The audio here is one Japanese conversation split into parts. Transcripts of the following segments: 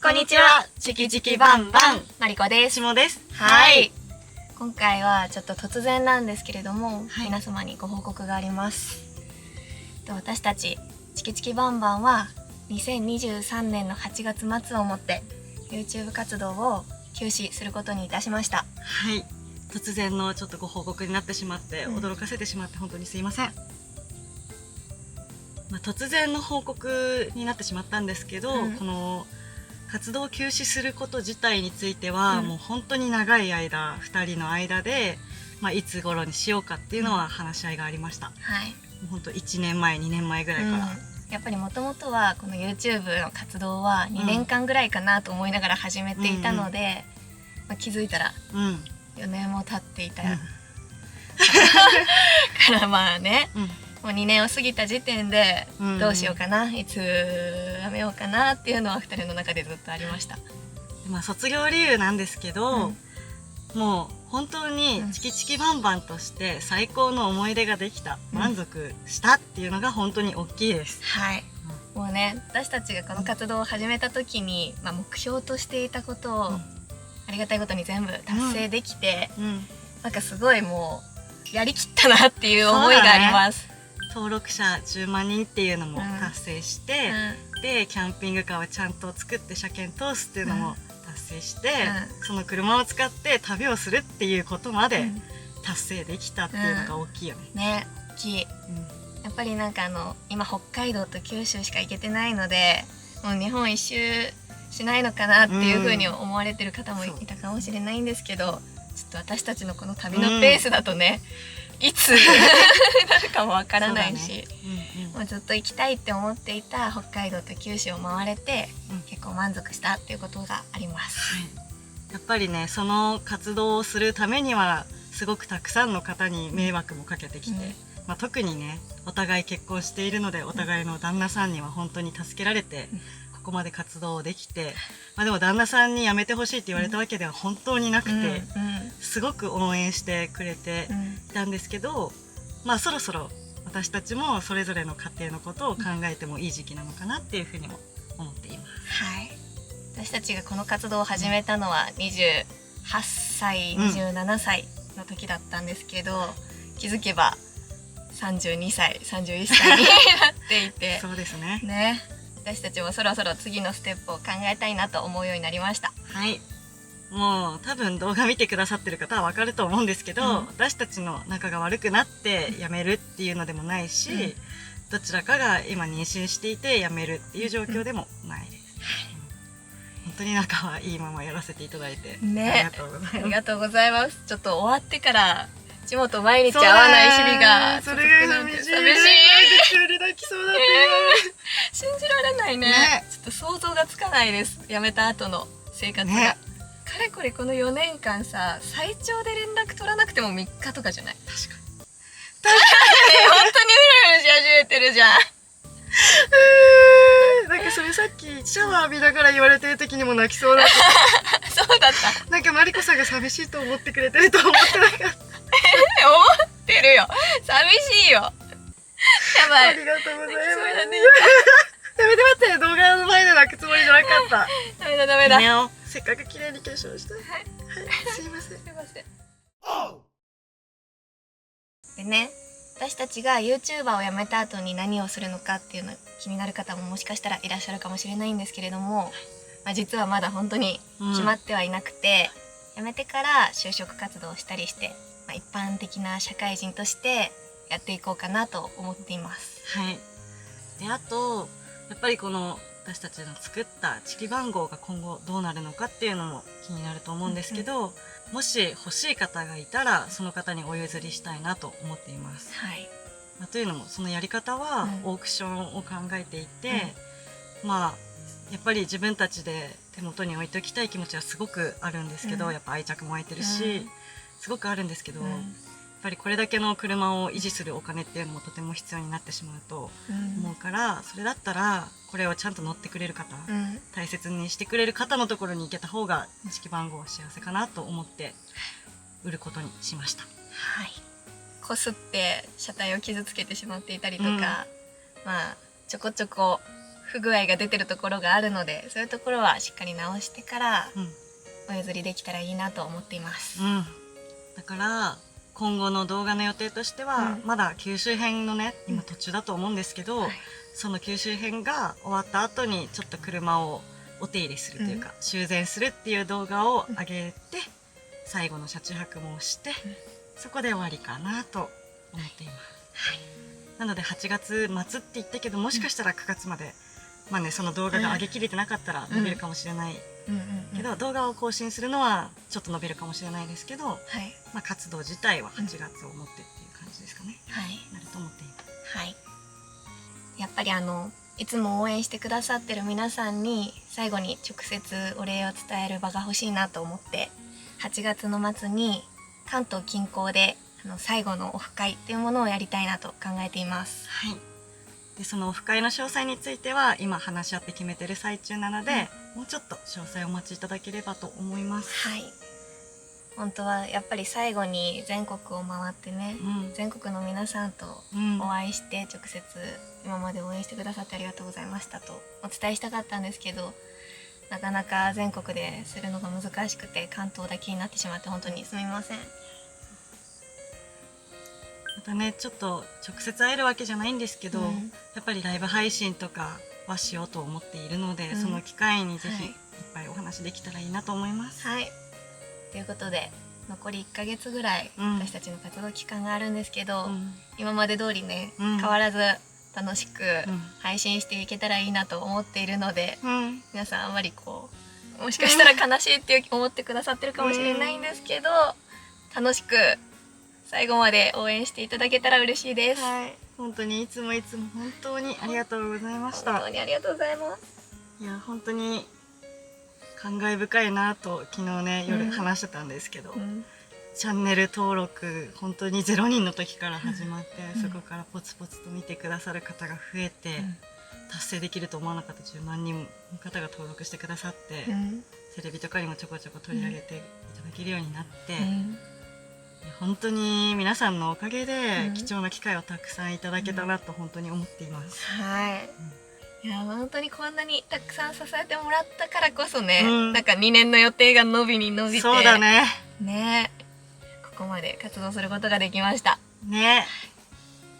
こんにちは。チキチキバンバン、マリコです。しもです。はい。今回はちょっと突然なんですけれども、はい、皆様にご報告があります。私たちチキチキバンバンは2023年の8月末をもって YouTube 活動を休止することにいたしました。はい。突然のちょっとご報告になってしまって、驚かせてしまって本当にすいません。突然の報告になってしまったんですけど、この活動を休止すること自体については、もう本当に長い間2人の間で、いつ頃にしようかっていうのは話し合いがありました。はい。もう本当1年前2年前ぐらいから、やっぱりもともとはこの YouTube の活動は2年間ぐらいかなと思いながら始めていたので、気づいたら4年も経っていた、からもう2年を過ぎた時点でどうしようかな、いつやめようかなっていうのは2人の中でずっとありました。卒業理由なんですけど、もう本当にチキチキバンバンとして最高の思い出ができた、満足したっていうのが本当に大きいです。はい、もうね、私たちがこの活動を始めた時に、目標としていたことを、ありがたいことに全部達成できて、なんかすごいもうやりきったなっていう思いがあります。登録者10万人っていうのも達成して、でキャンピングカーをちゃんと作って車検通すっていうのも達成して、その車を使って旅をするっていうことまで達成できたっていうのが大きいよね。ね、大きい。やっぱりなんか今北海道と九州しか行けてないので、もう日本一周しないのかなっていうふうに思われてる方もいたかもしれないんですけど、ちょっと私たちのこの旅のペースだとね、いつなるかもわからないし、もうずっと行きたいって思っていた北海道と九州を回れて、結構満足したっていうことがあります。やっぱりね、その活動をするためにはすごくたくさんの方に迷惑もかけてきて、特にね、お互い結婚しているので、お互いの旦那さんには本当に助けられて、ここまで活動できて、でも旦那さんに辞めてほしいって言われたわけでは本当になくて、すごく応援してくれていたんですけど、そろそろ私たちもそれぞれの家庭のことを考えてもいい時期なのかなっていうふうにも思っています。はい。私たちがこの活動を始めたのは28歳、27歳の時だったんですけど、気づけば32歳、31歳になっていてそうですね。私たちもそろそろ次のステップを考えたいなと思うようになりました。はい。もう多分動画見てくださってる方はわかると思うんですけど、私たちの仲が悪くなって辞めるっていうのでもないし、どちらかが今妊娠していて辞めるっていう状況でもないです。本当に仲はいいままやらせていただいて、ありがとうございます。ちょっと終わってからちもと毎日会わない日々がそれが寂しい。急に泣きそうだったよ。信じられないね。ちょっと想像がつかないです。辞めた後の生活が。かれこれこの4年間さ、最長で連絡取らなくても3日とかじゃない？確かに。本当にうるうるし始めてるじゃん。なんかそれさっきシャワー浴びながら言われてる時にも泣きそうだった。そうだった。なんかマリコさんが寂しいと思ってくれてると思ってなかった。思ってるよ。寂しいよ。やばい。ありがとうございます。やめて待って、動画の前で泣くつもりじゃなかった。ダメだダメだ。せっかく綺麗に化粧した。はい、すいません。でね、私たちが YouTuber を辞めた後に何をするのかっていうの気になる方ももしかしたらいらっしゃるかもしれないんですけれども、実はまだ本当に決まってはいなくて、辞めてから就職活動をしたりして、一般的な社会人としてやっていこうかなと思っています。はい。で、あとやっぱりこの私たちの作ったチキ番号が今後どうなるのかっていうのも気になると思うんですけど、もし欲しい方がいたらその方にお譲りしたいなと思っています。はい。というのもそのやり方はオークションを考えていて、やっぱり自分たちで手元に置いておきたい気持ちはすごくあるんですけど、やっぱ愛着も湧いてるし、すごくあるんですけど、やっぱりこれだけの車を維持するお金っていうのもとても必要になってしまうと思うから、それだったらこれをちゃんと乗ってくれる方、大切にしてくれる方のところに行けた方がチキ番号は幸せかなと思って売ることにしました。はい。こすって車体を傷つけてしまっていたりとか、ちょこちょこ不具合が出てるところがあるので、そういうところはしっかり直してからお譲りできたらいいなと思っています。だから今後の動画の予定としては、まだ九州編のね今途中だと思うんですけど、その九州編が終わった後にちょっと車をお手入れするというか、修繕するっていう動画を上げて、最後の車中泊もして、そこで終わりかなと思っています。なので8月末って言ったけど、もしかしたら9月まで、まあね、その動画が上げきれてなかったら伸びるかもしれないけど、動画を更新するのはちょっと伸びるかもしれないですけど、まあ、活動自体は8月をもってっていう感じですかね、なると思っています。やっぱりいつも応援してくださってる皆さんに最後に直接お礼を伝える場が欲しいなと思って、8月の末に関東近郊で最後のオフ会っていうものをやりたいなと考えています。でそのオフ会の詳細については今話し合って決めてる最中なので、もうちょっと詳細お待ちいただければと思います。本当はやっぱり最後に全国を回ってね、全国の皆さんとお会いして直接今まで応援してくださってありがとうございましたとお伝えしたかったんですけど、なかなか全国でするのが難しくて関東だけになってしまって本当にすみません。またね、ちょっと直接会えるわけじゃないんですけど、やっぱりライブ配信とかはしようと思っているので、その機会にぜひいっぱいお話できたらいいなと思います。ということで残り1ヶ月ぐらい私たちの活動期間があるんですけど、今まで通りね、変わらず楽しく配信していけたらいいなと思っているので、皆さんあんまりこうもしかしたら悲しいって思ってくださってるかもしれないんですけど、楽しく最後まで応援していただけたら嬉しいです。本当にいつも本当にありがとうございました。本当にありがとうございます。いや本当に感慨深いなと昨日ね夜話してたんですけど、チャンネル登録本当に0人の時から始まって、そこからポツポツと見てくださる方が増えて、達成できると思わなかった10万人の方が登録してくださって、テレビとかにもちょこちょこ取り上げていただけるようになって、本当に皆さんのおかげで貴重な機会をたくさんいただけたなと本当に思っています。いや本当にこんなにたくさん支えてもらったからこそね、なんか2年の予定が伸びに伸びて、そうだねここまで活動することができましたね。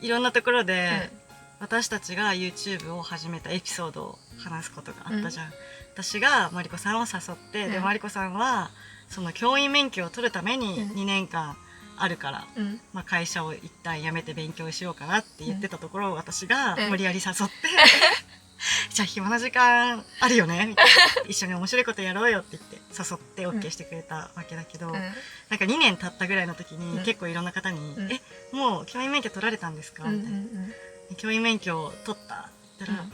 いろんなところで、私たちが YouTube を始めたエピソードを話すことがあったじゃん。私がマリコさんを誘って、でマリコさんはその教員免許を取るために2年間あるから、まあ、会社を一旦辞めて勉強しようかなって言ってたところを私が無理やり誘って、じゃあ暇な時間あるよねみたいな一緒に面白いことやろうよって言って誘って OK してくれたわけだけど、なんか2年経ったぐらいの時に結構いろんな方に「もう教員免許取られたんですか?」みたいな「教員免許を取った?」って言ったら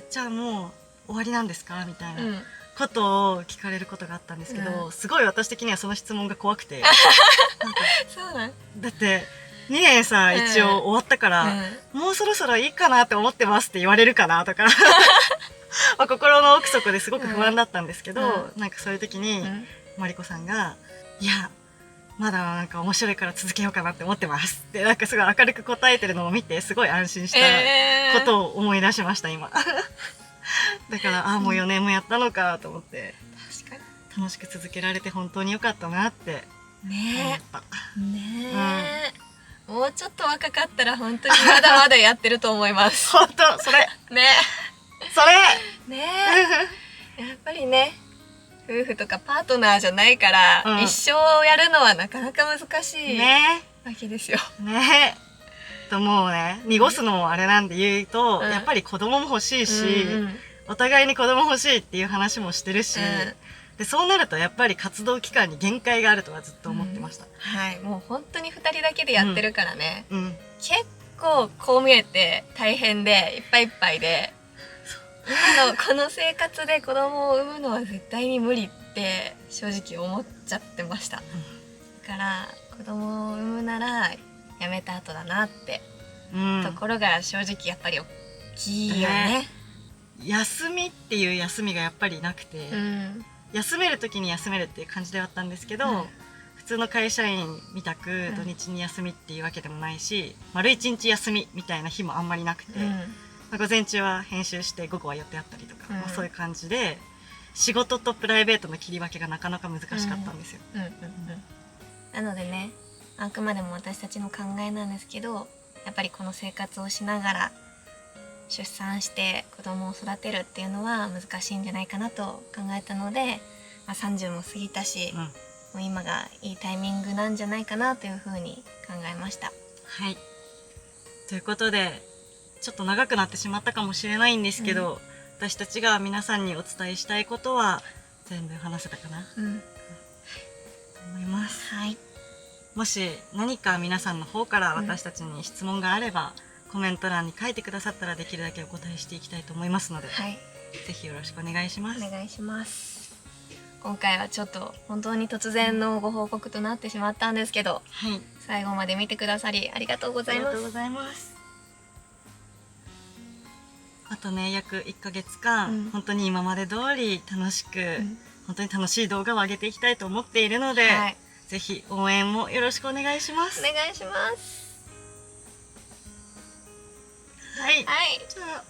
「じゃあもう終わりなんですか?」みたいなことを聞かれることがあったんですけど、すごい私的にはその質問が怖くてだって2年さ一応終わったから、もうそろそろいいかなって思ってますって言われるかなとかまあ心の奥底ですごく不安だったんですけど、なんかそういう時にマリコさんが「いやまだなんか面白いから続けようかなって思ってます」ってなんかすごい明るく答えてるのを見てすごい安心したことを思い出しました今だからもう4年もやったのかと思って、楽しく続けられて本当に良かったなって思った。もうちょっと若かったら本当にまだまだやってると思います本当それやっぱりね、夫婦とかパートナーじゃないから、一生やるのはなかなか難しいわけですよともうね濁すのもあれなんで言うと、やっぱり子供も欲しいし、お互いに子供欲しいっていう話もしてるし、でそうなるとやっぱり活動期間に限界があるとはずっと思ってました。もう本当に2人だけでやってるからね、結構こう見えて大変でいっぱいいっぱいで、今のこの生活で子供を産むのは絶対に無理って正直思っちゃってました。だから子供を産むならやめた後だなってところが正直やっぱり大きいよね。休みっていう休みがやっぱりなくて、休める時に休めるっていう感じではあったんですけど、普通の会社員みたく土日に休みっていうわけでもないし、丸1日休みみたいな日もあんまりなくて、まあ午前中は編集して午後は予定あったりとか、うんまあそういう感じで仕事とプライベートの切り分けがなかなか難しかったんですよ。なのでね、あくまでも私たちの考えなんですけど、やっぱりこの生活をしながら出産して子供を育てるっていうのは難しいんじゃないかなと考えたので、まあ、30も過ぎたし、もう今がいいタイミングなんじゃないかなというふうに考えました。はい。ということでちょっと長くなってしまったかもしれないんですけど、私たちが皆さんにお伝えしたいことは全部話せたかな、と思います。はい。もし何か皆さんの方から私たちに質問があれば、コメント欄に書いてくださったらできるだけお答えしていきたいと思いますので、はい。ぜひよろしくお願いします。お願いします。今回はちょっと本当に突然のご報告となってしまったんですけど、はい。最後まで見てくださりありがとうございます。ありがとうございます。あとね、約1ヶ月間、本当に今まで通り楽しく、本当に楽しい動画を上げていきたいと思っているので、はい、ぜひ応援もよろしくお願いします。お願いします。はい。はい。じゃあ、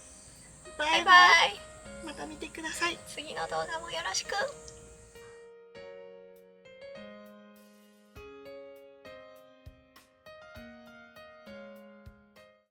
バイバイ。また見てください。次の動画もよろしく。